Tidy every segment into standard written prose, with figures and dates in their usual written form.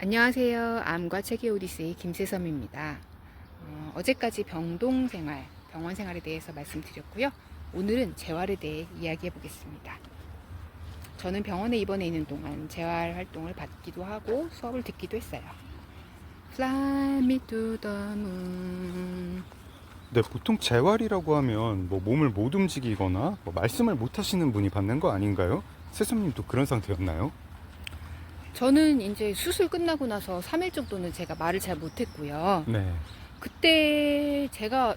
안녕하세요. 암과 책의 오디세이 김세섬입니다. 어제까지 병동 생활, 병원 생활에 대해서 말씀드렸고요. 오늘은 재활에 대해 이야기해 보겠습니다. 저는 병원에 입원해 있는 동안 재활 활동을 받기도 하고 수업을 듣기도 했어요. Fly me to the moon. 네, 보통 재활이라고 하면 뭐 몸을 못 움직이거나 뭐 말씀을 못 하시는 분이 받는 거 아닌가요? 세솜님도 그런 상태였나요? 저는 이제 수술 끝나고 나서 3일 정도는 제가 말을 잘 못했고요. 네. 그때 제가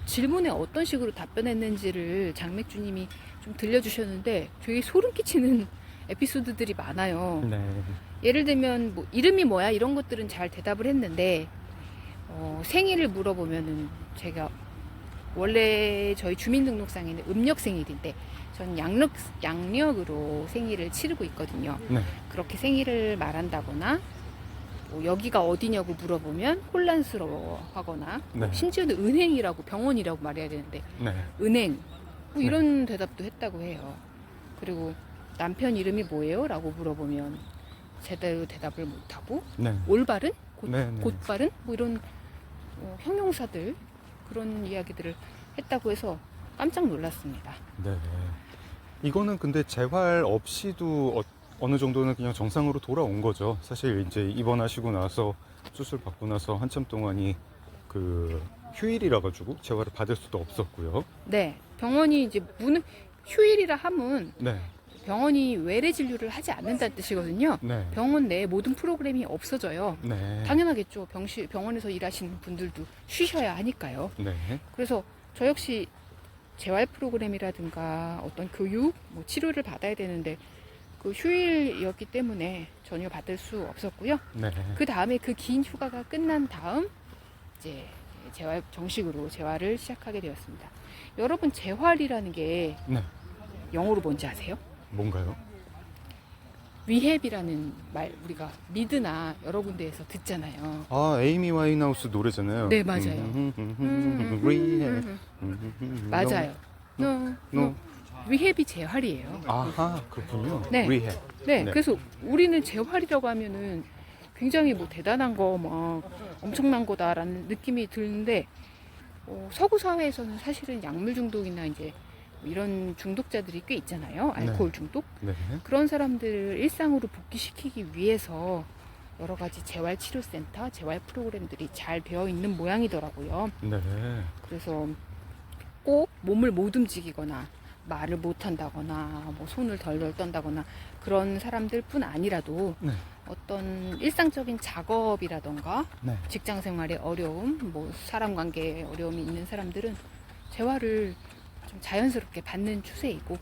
질문에 어떤 식으로 답변했는지를 장맥주님이 좀 들려주셨는데 되게 소름 끼치는 에피소드들이 많아요. 네. 예를 들면 뭐 이름이 뭐야 이런 것들은 잘 대답을 했는데 생일을 물어보면은 제가 원래 저희 주민등록상에는 음력 생일인데 전 양력으로 생일을 치르고 있거든요. 네. 그렇게 생일을 말한다거나 뭐 여기가 어디냐고 물어보면 혼란스러워하거나 네. 심지어는 은행이라고 병원이라고 말해야 되는데 네. 은행 뭐 이런 대답도 했다고 해요. 그리고 남편 이름이 뭐예요? 라고 물어보면 제대로 대답을 못하고 네. 올바른? 네. 네. 곧바른? 뭐 이런 형용사들 그런 이야기들을 했다고 해서 깜짝 놀랐습니다. 네. 이거는 근데 재활 없이도 어느 정도는 그냥 정상으로 돌아온 거죠. 사실 이제 입원하시고 나서 수술 받고 나서 한참 동안이 그 휴일이라 가지고 재활을 받을 수도 없었고요. 네, 병원이 이제 휴일이라 함은 네. 병원이 외래 진료를 하지 않는다는 뜻이거든요. 네. 병원 내에 모든 프로그램이 없어져요. 네. 당연하겠죠. 병원에서 일하시는 분들도 쉬셔야 하니까요. 네. 그래서 저 역시 재활 프로그램이라든가 어떤 교육, 뭐 치료를 받아야 되는데 그 휴일이었기 때문에 전혀 받을 수 없었고요. 네. 그 다음에 그 긴 휴가가 끝난 다음 이제 정식으로 재활을 시작하게 되었습니다. 여러분 재활이라는 게 네. 영어로 뭔지 아세요? 뭔가요? 리헵이라는 말 우리가 미드나 여러 군데에서 듣잖아요. 아, 에이미 와인하우스 노래잖아요. 네, 맞아요. 리헵. 맞아요. No. 리헵이 재활이에요. 아하, 그렇군요. 네. 리헵. 네, 네. 그래서 우리는 재활이라고 하면은 굉장히 뭐 대단한 거, 막 엄청난 거다라는 느낌이 드는데 서구 사회에서는 사실은 약물 중독이나 이제 이런 중독자들이 꽤 있잖아요. 알코올 중독. 네. 그런 사람들을 일상으로 복귀시키기 위해서 여러 가지 재활치료센터, 재활 프로그램들이 잘 되어 있는 모양이더라고요. 네. 그래서 꼭 몸을 못 움직이거나 말을 못 한다거나 뭐 손을 덜덜 떤다거나 그런 사람들뿐 아니라도 네. 어떤 일상적인 작업이라던가 네. 직장 생활의 어려움, 뭐 사람 관계에 어려움이 있는 사람들은 재활을 좀 자연스럽게 받는 추세이고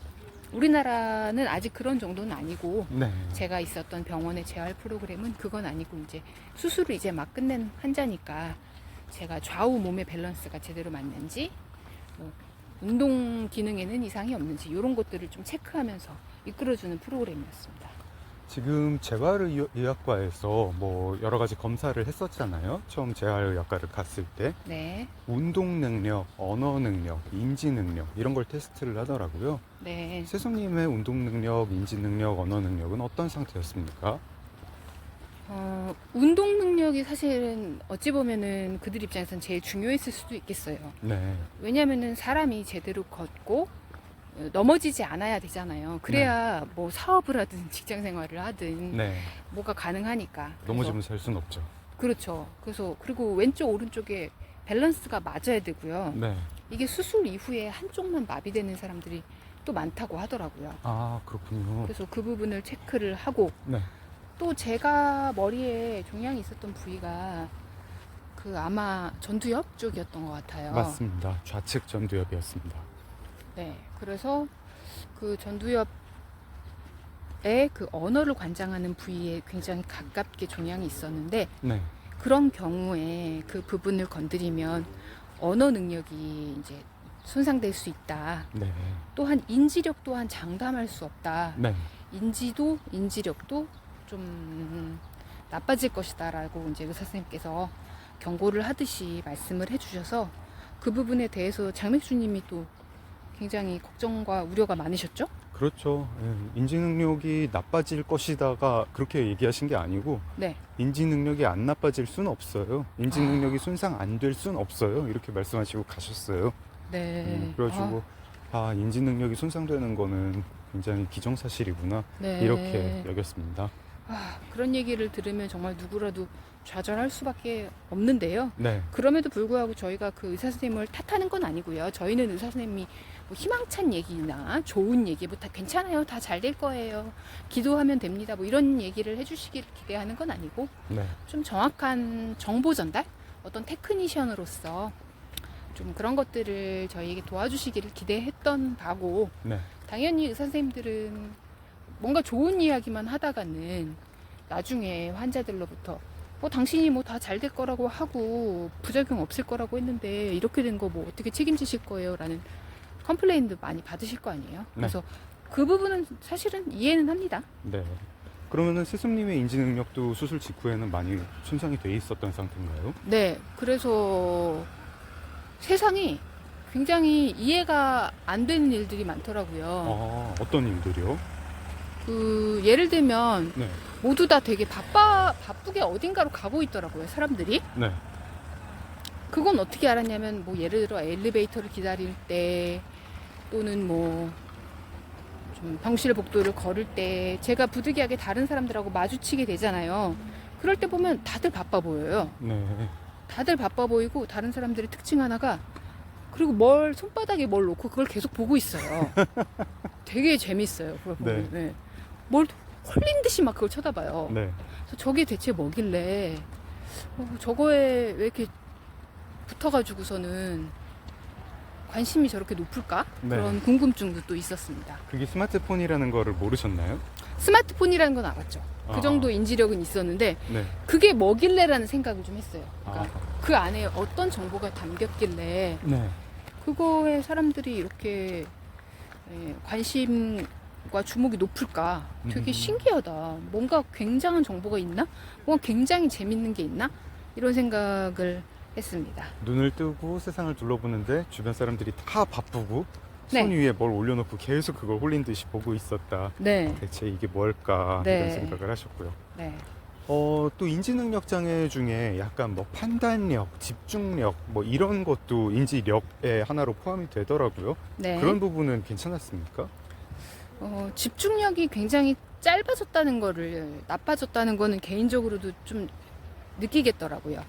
우리나라는 아직 그런 정도는 아니고 네. 제가 있었던 병원의 재활 프로그램은 그건 아니고 이제 수술을 이제 막 끝낸 환자니까 제가 좌우 몸의 밸런스가 제대로 맞는지 뭐 운동 기능에는 이상이 없는지 이런 것들을 좀 체크하면서 이끌어주는 프로그램이었습니다. 지금 재활의학과에서 뭐 여러 가지 검사를 했었잖아요. 처음 재활의학과를 갔을 때 네, 운동 능력, 언어 능력, 인지 능력 이런 걸 테스트를 하더라고요. 네. 세솜님의 운동 능력, 인지 능력, 언어 능력은 어떤 상태였습니까? 운동 능력이 사실은 어찌 보면은 그들 입장에서는 제일 중요했을 수도 있겠어요. 네. 왜냐면은 사람이 제대로 걷고 넘어지지 않아야 되잖아요. 그래야 뭐 사업을 하든 직장 생활을 하든 네. 뭐가 가능하니까. 넘어지면 살 수는 없죠. 그렇죠. 그리고 왼쪽 오른쪽에 밸런스가 맞아야 되고요. 네. 이게 수술 이후에 한쪽만 마비되는 사람들이 또 많다고 하더라고요. 아, 그렇군요. 그래서 그 부분을 체크를 하고 네. 또 제가 머리에 종양이 있었던 부위가 그 아마 전두엽 쪽이었던 것 같아요. 맞습니다. 좌측 전두엽이었습니다. 네, 그래서 그 전두엽의 그 언어를 관장하는 부위에 굉장히 가깝게 종양이 있었는데 네. 그런 경우에 그 부분을 건드리면 언어 능력이 이제 손상될 수 있다. 네. 또한 인지력 또한 장담할 수 없다. 네. 인지력도 좀 나빠질 것이다라고 이제 의사 선생님께서 경고를 하듯이 말씀을 해주셔서 그 부분에 대해서 장맥주님이 또 굉장히 걱정과 우려가 많으셨죠? 그렇죠. 예, 인지 능력이 나빠질 것이다가 그렇게 얘기하신 게 아니고 네. 인지 능력이 안 나빠질 순 없어요. 인지 아. 능력이 손상 안 될 순 없어요. 이렇게 말씀하시고 가셨어요. 네. 그래가지고 인지 능력이 손상되는 거는 굉장히 기정사실이구나 네. 이렇게 여겼습니다. 그런 얘기를 들으면 정말 누구라도 좌절할 수밖에 없는데요. 네, 그럼에도 불구하고 저희가 그 의사 선생님을 탓하는 건 아니고요. 저희는 의사 선생님이 뭐 희망찬 얘기나 좋은 얘기, 뭐 다 괜찮아요, 다 잘 될 거예요, 기도하면 됩니다, 뭐 이런 얘기를 해주시기를 기대하는 건 아니고 네, 좀 정확한 정보 전달, 어떤 테크니션으로서 좀 그런 것들을 저희에게 도와주시기를 기대했던 바고, 네, 당연히 의사 선생님들은 뭔가 좋은 이야기만 하다가는 나중에 환자들로부터 당신이 뭐 다 잘 될 거라고 하고 부작용 없을 거라고 했는데 이렇게 된 거 뭐 어떻게 책임지실 거예요? 라는 컴플레인도 많이 받으실 거 아니에요. 그래서 그 부분은 사실은 이해는 합니다. 네. 그러면은 스승님의 인지 능력도 수술 직후에는 많이 손상이 돼 있었던 상태인가요? 네, 그래서 세상이 굉장히 이해가 안 되는 일들이 많더라고요. 어떤 일들이요? 예를 들면 네, 모두 다 되게 바쁘게 어딘가로 가고 있더라고요, 사람들이. 네, 그건 어떻게 알았냐면, 뭐 예를 들어 엘리베이터를 기다릴 때, 또는 뭐 좀 병실 복도를 걸을 때 제가 부득이하게 다른 사람들하고 마주치게 되잖아요. 그럴 때 보면 다들 바빠 보여요. 네, 다들 바빠 보이고, 다른 사람들의 특징 하나가, 그리고 손바닥에 뭘 놓고 그걸 계속 보고 있어요. 되게 재밌어요, 그걸 보면. 네. 뭘 홀린 듯이 막 그걸 쳐다봐요. 네. 그래서 저게 대체 뭐길래 저거에 왜 이렇게 붙어가지고서는 관심이 저렇게 높을까? 네. 그런 궁금증도 또 있었습니다. 그게 스마트폰이라는 거를 모르셨나요? 스마트폰이라는 건 알았죠. 그 정도 인지력은 있었는데 네. 그게 뭐길래라는 생각을 좀 했어요. 그러니까 아. 그 안에 어떤 정보가 담겼길래 네. 그거에 사람들이 이렇게 관심과 주목이 높을까? 되게 신기하다. 뭔가 굉장한 정보가 있나? 뭔가 굉장히 재밌는 게 있나? 이런 생각을 했습니다. 눈을 뜨고 세상을 둘러보는데 주변 사람들이 다 바쁘고 네. 손 위에 뭘 올려놓고 계속 그걸 홀린 듯이 보고 있었다. 네. 대체 이게 뭘까 네. 이런 생각을 하셨고요. 네. 또 인지능력 장애 중에 약간 뭐 판단력, 집중력 뭐 이런 것도 인지력의 하나로 포함이 되더라고요. 네. 그런 부분은 괜찮았습니까? 집중력이 굉장히 나빠졌다는 거는 개인적으로도 좀 느끼겠더라고요.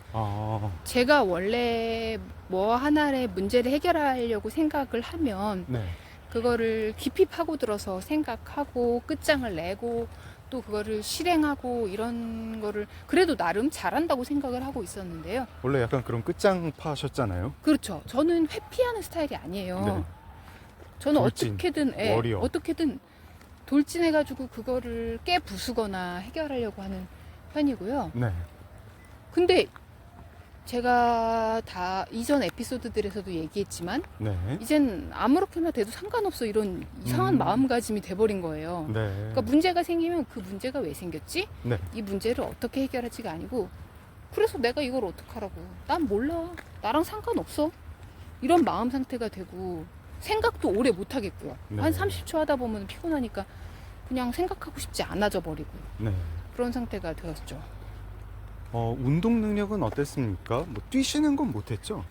제가 원래 뭐 하나의 문제를 해결하려고 생각을 하면 네. 그거를 깊이 파고들어서 생각하고 끝장을 내고 또 그거를 실행하고 이런 거를 그래도 나름 잘한다고 생각을 하고 있었는데요. 원래 약간 그런 끝장파셨잖아요. 그렇죠. 저는 회피하는 스타일이 아니에요. 네. 저는 돌진, 워리어. 어떻게든 돌진해가지고 그거를 깨부수거나 해결하려고 하는 편이고요. 네. 근데 제가 다 이전 에피소드들에서도 얘기했지만 네. 이젠 아무렇게나 돼도 상관없어, 이런 이상한 마음가짐이 돼버린 거예요. 네. 그러니까 문제가 생기면 그 문제가 왜 생겼지? 네. 이 문제를 어떻게 해결할지가 아니고, 그래서 내가 이걸 어떡하라고, 난 몰라, 나랑 상관없어, 이런 마음 상태가 되고 생각도 오래 못 하겠고요. 네. 한 30초 하다 보면 피곤하니까 그냥 생각하고 싶지 않아져 버리고 네. 그런 상태가 되었죠. 운동 능력은 어땠습니까? 뭐 뛰시는 건 못했죠?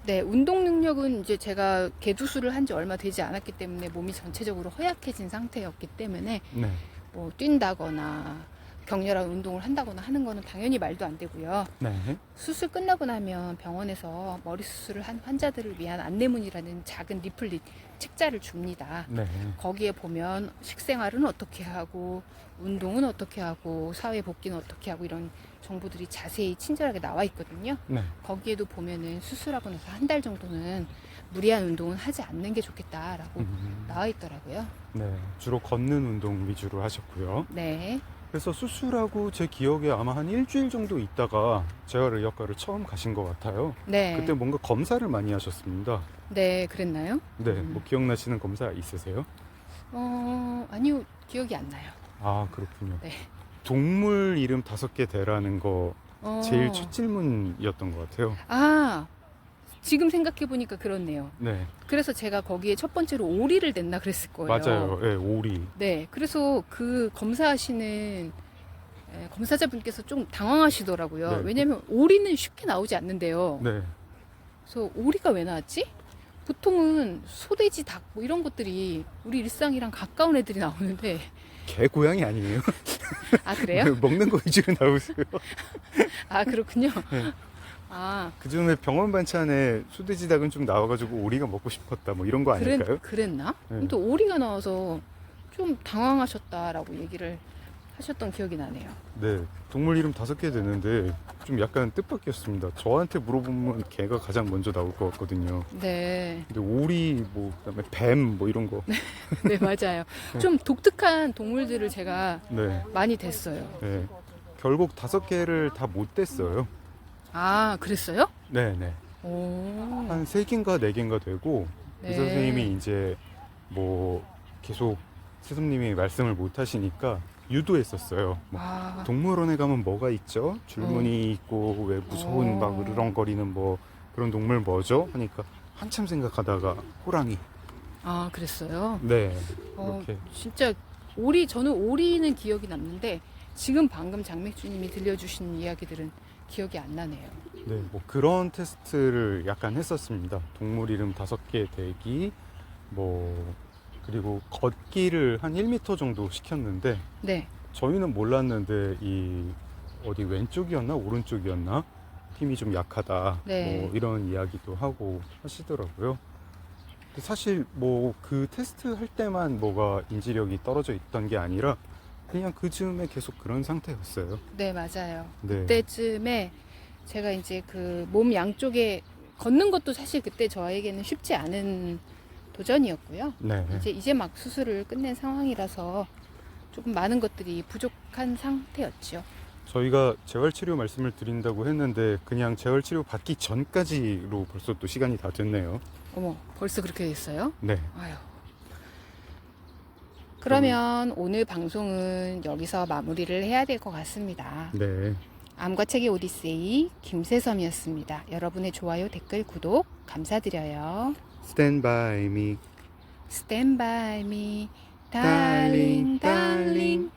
네, 운동 능력은 이제 제가 개두수를 한 지 얼마 되지 않았기 때문에 몸이 전체적으로 허약해진 상태였기 때문에 네. 뭐 뛴다거나 격렬한 운동을 한다거나 하는 거는 당연히 말도 안 되고요. 네. 수술 끝나고 나면 병원에서 머리 수술을 한 환자들을 위한 안내문이라는 작은 리플릿 책자를 줍니다. 네. 거기에 보면 식생활은 어떻게 하고 운동은 어떻게 하고 사회 복귀는 어떻게 하고 이런 정보들이 자세히 친절하게 나와 있거든요. 네. 거기에도 보면은 수술하고 나서 한 달 정도는 무리한 운동은 하지 않는 게 좋겠다라고 나와 있더라고요. 네. 주로 걷는 운동 위주로 하셨고요. 네. 그래서 수술하고 제 기억에 아마 한 일주일 정도 있다가 재활의학과를 처음 가신 것 같아요. 네. 그때 뭔가 검사를 많이 하셨습니다. 네, 그랬나요? 네. 뭐 기억나시는 검사 있으세요? 아니요, 기억이 안 나요. 아, 그렇군요. 네. 동물 이름 5개 대라는 거 제일 첫 질문이었던 것 같아요. 지금 생각해 보니까 그렇네요. 네, 그래서 제가 거기에 첫 번째로 오리를 냈나 그랬을 거예요. 맞아요. 예, 오리. 네, 그래서 그 검사하시는 검사자분께서 좀 당황하시더라고요. 네. 왜냐면 오리는 쉽게 나오지 않는데요. 네, 그래서 오리가 왜 나왔지? 보통은 소돼지, 닭 뭐 이런 것들이 우리 일상이랑 가까운 애들이 나오는데 개 고양이 아니에요? 아 그래요? 먹는 거 위주로 나오세요. 아 그렇군요. 네. 아 그중에 병원 반찬에 수돼지 닭은 좀 나와가지고 오리가 먹고 싶었다 뭐 이런 거 아닐까요? 그랬나? 네. 또 오리가 나와서 좀 당황하셨다라고 얘기를 하셨던 기억이 나네요. 네, 동물 이름 5개 되는데 좀 약간 뜻밖이었습니다. 저한테 물어보면 개가 가장 먼저 나올 것 같거든요. 네, 근데 오리, 뭐 그다음에 뱀, 뭐 이런 거. 네 맞아요. 좀 독특한 동물들을 제가 네, 많이 댔어요. 네. 결국 5개를 다 못 뗐어요. 아 그랬어요? 네, 네. 오, 한 3개인가 4개인가 되고 네. 의사 선생님이 이제 뭐 계속 스승님이 말씀을 못 하시니까 유도했었어요. 뭐 아, 동물원에 가면 뭐가 있죠? 줄무늬 있고 왜 무서운 막 으르렁거리는 뭐 그런 동물 뭐죠? 하니까 한참 생각하다가 호랑이. 아 그랬어요. 네, 어, 이렇게. 진짜 저는 오리는 기억이 남는데 지금 방금 장맥주님이 들려주신 이야기들은 기억이 안 나네요. 네, 뭐 그런 테스트를 약간 했었습니다. 동물 이름 5개 대기, 뭐 그리고 걷기를 한 1m 정도 시켰는데 네, 저희는 몰랐는데 이 어디 왼쪽이었나 오른쪽이었나 힘이 좀 약하다 네. 뭐 이런 이야기도 하고 하시더라고요. 근데 사실 뭐 그 테스트 할 때만 뭐가 인지력이 떨어져 있던 게 아니라 그냥 그 즈음에 계속 그런 상태였어요. 네 맞아요. 네. 그때쯤에 제가 이제 그 몸 양쪽에 걷는 것도 사실 그때 저에게는 쉽지 않은 도전이었고요. 네. 이제 막 수술을 끝낸 상황이라서 조금 많은 것들이 부족한 상태였죠. 저희가 재활치료 말씀을 드린다고 했는데 그냥 재활치료 받기 전까지로 벌써 또 시간이 다 됐네요. 어머, 벌써 그렇게 됐어요? 네. 아유. 그러면 오늘 방송은 여기서 마무리를 해야 될 것 같습니다. 네. 암과 책의 오디세이 김세섬이었습니다. 여러분의 좋아요, 댓글, 구독 감사드려요. Stand by me. Stand by me, Darling, darling, darling.